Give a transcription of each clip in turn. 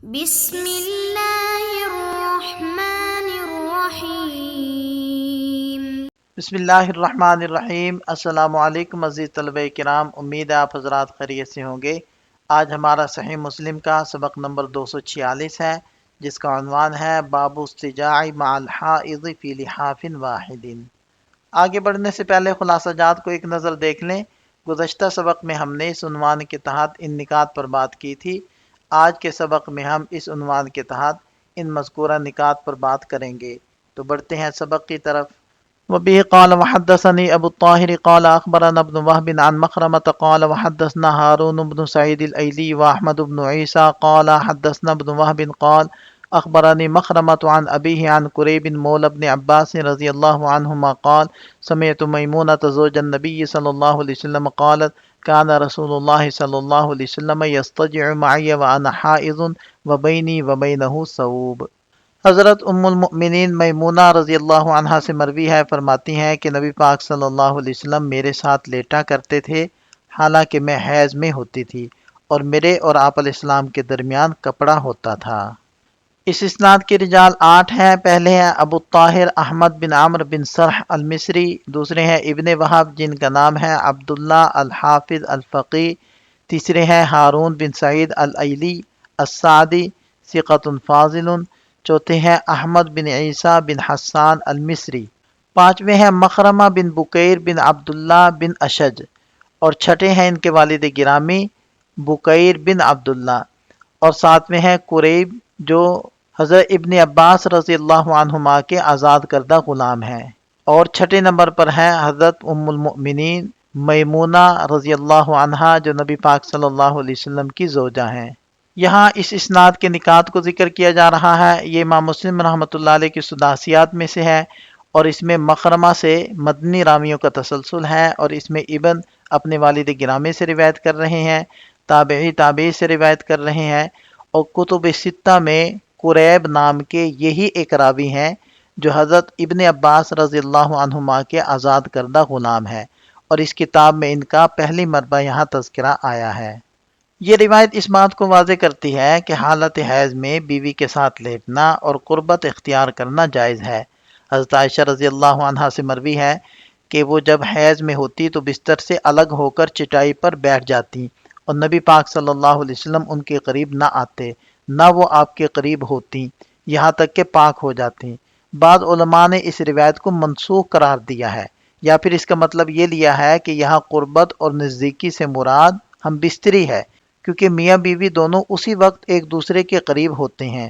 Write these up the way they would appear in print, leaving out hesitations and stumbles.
بسم اللہ الرحمن الرحیم۔ بسم اللہ الرحمن الرحیم۔ السلام علیکم عزیز طلبہ کرام، امید ہے آپ حضرات خیریت سے ہوں گے۔ آج ہمارا صحیح مسلم کا سبق نمبر 246 ہے، جس کا عنوان ہے باب استجاع مع الحائض فی لحاف واحد۔ آگے بڑھنے سے پہلے خلاصہ جات کو ایک نظر دیکھ لیں۔ گزشتہ سبق میں ہم نے اس عنوان کے تحت ان نکات پر بات کی تھی۔ آج کے سبق میں ہم اس عنوان کے تحت ان مذکورہ نکات پر بات کریں گے۔ تو بڑھتے ہیں سبق کی طرف۔ وبه قال وحدثني أبو الطاهر قال أخبرنا ابن وهب عن مخرمة قال وحدثنا هارون بن سعيد الأيلي وأحمد بن عيسى قال حدثنا ابن وهب قال أخبرني مخرمة عن أبيه عن كريب مولى ابن عباس رضي الله عنهما قال سمعت ميمونة زوج النبي صلى الله عليه وسلم قالت كان رسول الله صلى الله عليه وسلم يستجع معي وأنا حائض وبيني وبينه ثوب۔ حضرت ام المؤمنین میمونہ رضی اللہ عنہا سے مروی ہے، فرماتی ہیں کہ نبی پاک صلی اللہ علیہ وسلم میرے ساتھ لیٹا کرتے تھے حالانکہ میں حیض میں ہوتی تھی، اور میرے اور آپ علیہ السلام کے درمیان کپڑا ہوتا تھا۔ اس اسناد کے رجال 8 ہیں۔ پہلے ہیں ابو الطاہر احمد بن عمرو بن سرح المصری، دوسرے ہیں ابن وہب جن کا نام ہے عبداللہ الحافظ الفقی، تیسرے ہیں ہارون بن سعید الایلی السعدی ثقۃ فاضل، چوتھے ہیں احمد بن عیسیٰ بن حسان المصری، پانچویں ہیں مخرمہ بن بکیر بن عبداللہ بن اشج، اور چھٹے ہیں ان کے والد گرامی بکیر بن عبداللہ، اور ساتویں ہیں قریب جو حضرت ابن عباس رضی اللہ عنہما کے آزاد کردہ غلام ہیں، اور چھٹے نمبر پر ہیں حضرت ام المؤمنین میمونہ رضی اللہ عنہا جو نبی پاک صلی اللہ علیہ وسلم کی زوجہ ہیں۔ یہاں اس اسناد کے نکات کو ذکر کیا جا رہا ہے۔ یہ امام مسلم رحمۃ اللہ علیہ کی سداسیات میں سے ہے، اور اس میں مخرمہ سے مدنی راویوں کا تسلسل ہے، اور اس میں ابن اپنے والد گرامی سے روایت کر رہے ہیں، تابعی سے روایت کر رہے ہیں، اور کتب ستہ میں قریب نام کے یہی ایک راوی ہیں جو حضرت ابن عباس رضی اللہ عنہما کے آزاد کردہ غلام ہے، اور اس کتاب میں ان کا پہلی مرتبہ یہاں تذکرہ آیا ہے۔ یہ روایت اس بات کو واضح کرتی ہے کہ حالت حیض میں بیوی کے ساتھ لیٹنا اور قربت اختیار کرنا جائز ہے۔ حضرت عائشہ رضی اللہ عنہا سے مروی ہے کہ وہ جب حیض میں ہوتی تو بستر سے الگ ہو کر چٹائی پر بیٹھ جاتی، اور نبی پاک صلی اللہ علیہ وسلم ان کے قریب نہ آتے، نہ وہ آپ کے قریب ہوتی، یہاں تک کہ پاک ہو جاتی۔ بعض علماء نے اس روایت کو منسوخ قرار دیا ہے، یا پھر اس کا مطلب یہ لیا ہے کہ یہاں قربت اور نزدیکی سے مراد ہم بستری ہے، کیونکہ میاں بیوی دونوں اسی وقت ایک دوسرے کے قریب ہوتے ہیں۔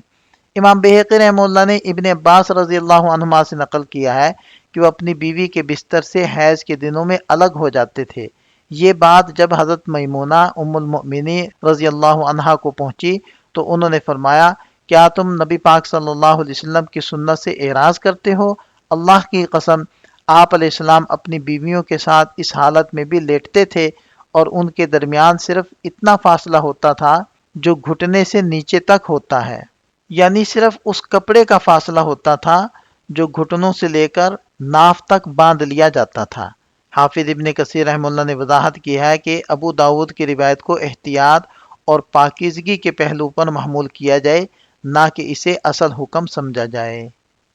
امام بہقی رحمہ اللہ نے ابن عباس رضی اللہ عنہما سے نقل کیا ہے کہ وہ اپنی بیوی کے بستر سے حیض کے دنوں میں الگ ہو جاتے تھے۔ یہ بات جب حضرت میمونہ ام المؤمنین رضی اللہ عنہا کو پہنچی تو انہوں نے فرمایا، کیا تم نبی پاک صلی اللہ علیہ وسلم کی سنت سے اعراض کرتے ہو؟ اللہ کی قسم آپ علیہ السلام اپنی بیویوں کے ساتھ اس حالت میں بھی لیٹتے تھے، اور ان کے درمیان صرف اتنا فاصلہ ہوتا تھا جو گھٹنے سے نیچے تک ہوتا ہے، یعنی صرف اس کپڑے کا فاصلہ ہوتا تھا جو گھٹنوں سے لے کر ناف تک باندھ لیا جاتا تھا۔ حافظ ابن کثیر رحمہ اللہ نے وضاحت کی ہے کہ ابو داود کی روایت کو احتیاط اور پاکیزگی کے پہلو پر محمول کیا جائے، نہ کہ اسے اصل حکم سمجھا جائے۔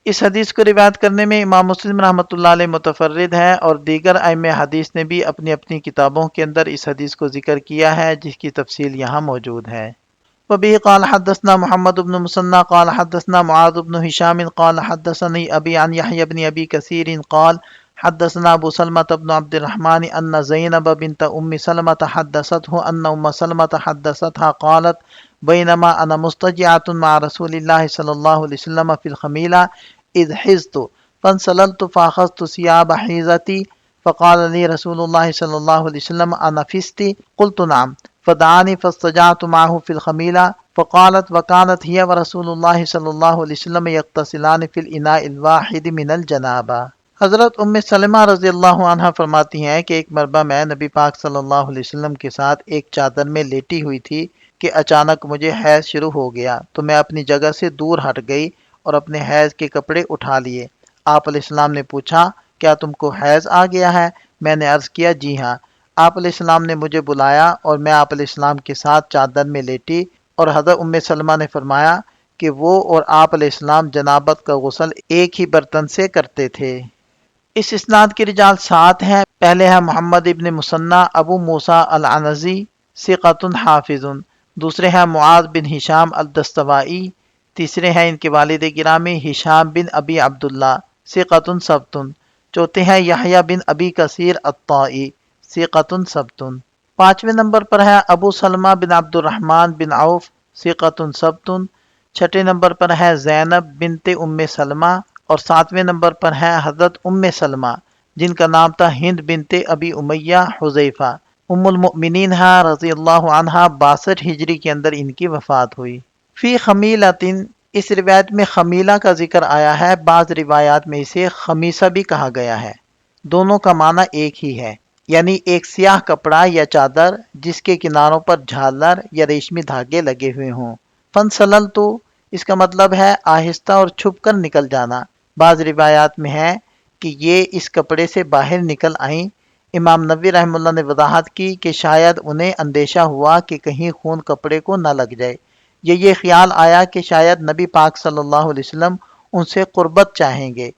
اس حدیث کو روایت کرنے میں امام مسلم رحمۃ اللہ علیہ متفرد ہے، اور دیگر ائمہ حدیث نے بھی اپنی اپنی کتابوں کے اندر اس حدیث کو ذکر کیا ہے، جس کی تفصیل یہاں موجود ہے۔ وبه قال حدثنا محمد بن مسنى قال حدثنا معاذ بن هشام قال حدثني أبي عن يحيى بن أبي كثير قال حدثنا أبو سلمة بن عبد الرحمن أن زينب بنت سلمة حدثته أن سلمة حدثتها قالت بينما أنا مضطجعة مع رسول الله صلى الله عليه وسلم في الخميلة إذ حزت فانسللت فأخذت ثياب حيزتي فقال لي رسول الله صلى الله عليه وسلم أنفست؟ قلت نعم، فدعاني فاستجعت معه في الخميلة فقالت وكانت هي ورسول الله صلى الله عليه وسلم يغتسلان في الإناء الواحد من الجنابة۔ حضرت ام سلمہ رضی اللہ عنہ فرماتی ہیں کہ ایک مرتبہ میں نبی پاک صلی اللہ علیہ وسلم کے ساتھ ایک چادر میں لیٹی ہوئی تھی کہ اچانک مجھے حیض شروع ہو گیا، تو میں اپنی جگہ سے دور ہٹ گئی اور اپنے حیض کے کپڑے اٹھا لیے۔ آپ علیہ السلام نے پوچھا، کیا تم کو حیض آ گیا ہے؟ میں نے عرض کیا، جی ہاں۔ آپ علیہ السلام نے مجھے بلایا اور میں آپ علیہ السلام کے ساتھ چادر میں لیٹی اور حضرت ام سلمہ نے فرمایا کہ وہ اور آپ علیہ السلام جنابت کا غسل ایک ہی برتن سے کرتے تھے۔ اس اسناد کی رجال 7 ہیں۔ پہلے ہے محمد ابن مثنی ابو موسیٰ العنزی ثقۃ حافظ، دوسرے ہیں معاذ بن ہشام الدستوائی، تیسرے ہیں ان کے والد گرامی ہشام بن ابی عبداللہ ثقۃ ثبت، چوتھے ہیں یحییٰ بن ابی کثیر الطائی ثقۃ ثبت، پانچویں نمبر پر ہے ابو سلمہ بن عبد الرحمن بن عوف ثقۃ ثبت، چھٹے نمبر پر ہے زینب بنت ام سلمہ، اور ساتویں نمبر پر ہے حضرت ام سلمہ جن کا نام تھا ہند بنت ابی امیہ حذیفہ ام المؤمنین رضی اللہ عنہا، 62 ہجری کے اندر ان کی وفات ہوئی۔ فی خمیلۃ، اس روایت میں خمیلہ کا ذکر آیا ہے، بعض روایات میں اسے خمیسہ بھی کہا گیا ہے، دونوں کا معنی ایک ہی ہے، یعنی ایک سیاہ کپڑا یا چادر جس کے کناروں پر جھالر یا ریشمی دھاگے لگے ہوئے ہوں۔ فنسلل تو اس کا مطلب ہے آہستہ اور چھپ کر نکل جانا۔ بعض روایات میں ہے کہ یہ اس کپڑے سے باہر نکل آئیں۔ امام نووی رحمہ اللہ نے وضاحت کی کہ شاید انہیں اندیشہ ہوا کہ کہیں خون کپڑے کو نہ لگ جائے، یہ خیال آیا کہ شاید نبی پاک صلی اللہ علیہ وسلم ان سے قربت چاہیں گے،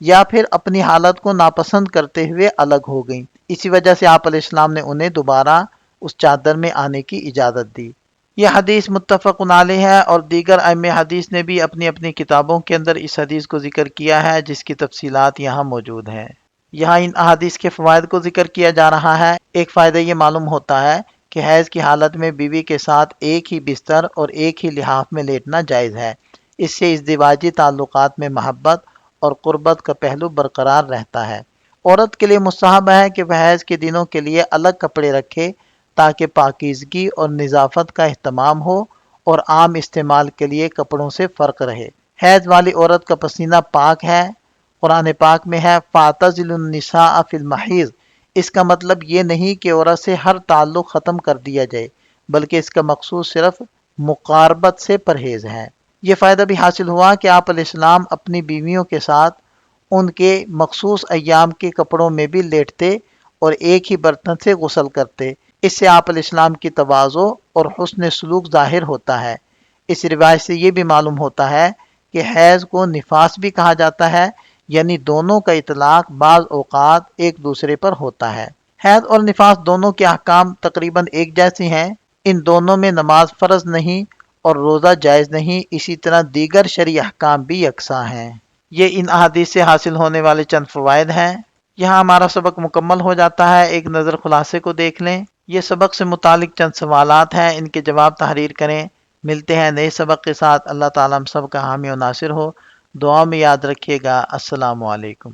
یا پھر اپنی حالت کو ناپسند کرتے ہوئے الگ ہو گئیں، اسی وجہ سے آپ علیہ السلام نے انہیں دوبارہ اس چادر میں آنے کی اجازت دی۔ یہ حدیث متفق علیہ ہے، اور دیگر ائمہ حدیث نے بھی اپنی اپنی کتابوں کے اندر اس حدیث کو ذکر کیا ہے، جس کی تفصیلات یہاں موجود ہیں۔ یہاں ان احادیث کے فوائد کو ذکر کیا جا رہا ہے۔ ایک فائدہ یہ معلوم ہوتا ہے کہ حیض کی حالت میں بیوی کے ساتھ ایک ہی بستر اور ایک ہی لحاف میں لیٹنا جائز ہے، اس سے ازدواجی تعلقات میں محبت اور قربت کا پہلو برقرار رہتا ہے۔ عورت کے لیے مستحب ہے کہ وہ حیض کے دنوں کے لیے الگ کپڑے رکھے تاکہ پاکیزگی اور نظافت کا اہتمام ہو اور عام استعمال کے لیے کپڑوں سے فرق رہے۔ حیض والی عورت کا پسینہ پاک ہے۔ قرآن پاک میں ہے فَاعْتَزِلُوا النِّسَاءَ فِي الْمَحِيضِ، اس کا مطلب یہ نہیں کہ عورت سے ہر تعلق ختم کر دیا جائے، بلکہ اس کا مقصود صرف مقاربت سے پرہیز ہے۔ یہ فائدہ بھی حاصل ہوا کہ آپ علیہ السلام اپنی بیویوں کے ساتھ ان کے مخصوص ایام کے کپڑوں میں بھی لیٹتے اور ایک ہی برتن سے غسل کرتے، اس سے آپ علیہ السلام کی تواضع اور حسن سلوک ظاہر ہوتا ہے۔ اس روایت سے یہ بھی معلوم ہوتا ہے کہ حیض کو نفاس بھی کہا جاتا ہے، یعنی دونوں کا اطلاق بعض اوقات ایک دوسرے پر ہوتا ہے۔ حیض اور نفاس دونوں کے احکام تقریباً ایک جیسے ہیں، ان دونوں میں نماز فرض نہیں اور روزہ جائز نہیں، اسی طرح دیگر شرعی احکام بھی یکساں ہیں۔ یہ ان احادیث سے حاصل ہونے والے چند فوائد ہیں۔ یہاں ہمارا سبق مکمل ہو جاتا ہے۔ ایک نظر خلاصے کو دیکھ لیں۔ یہ سبق سے متعلق چند سوالات ہیں، ان کے جواب تحریر کریں۔ ملتے ہیں نئے سبق کے ساتھ۔ اللہ تعالیٰ ہم سب کا حامی و ناصر ہو۔ دعا میں یاد رکھیے گا۔ السلام علیکم۔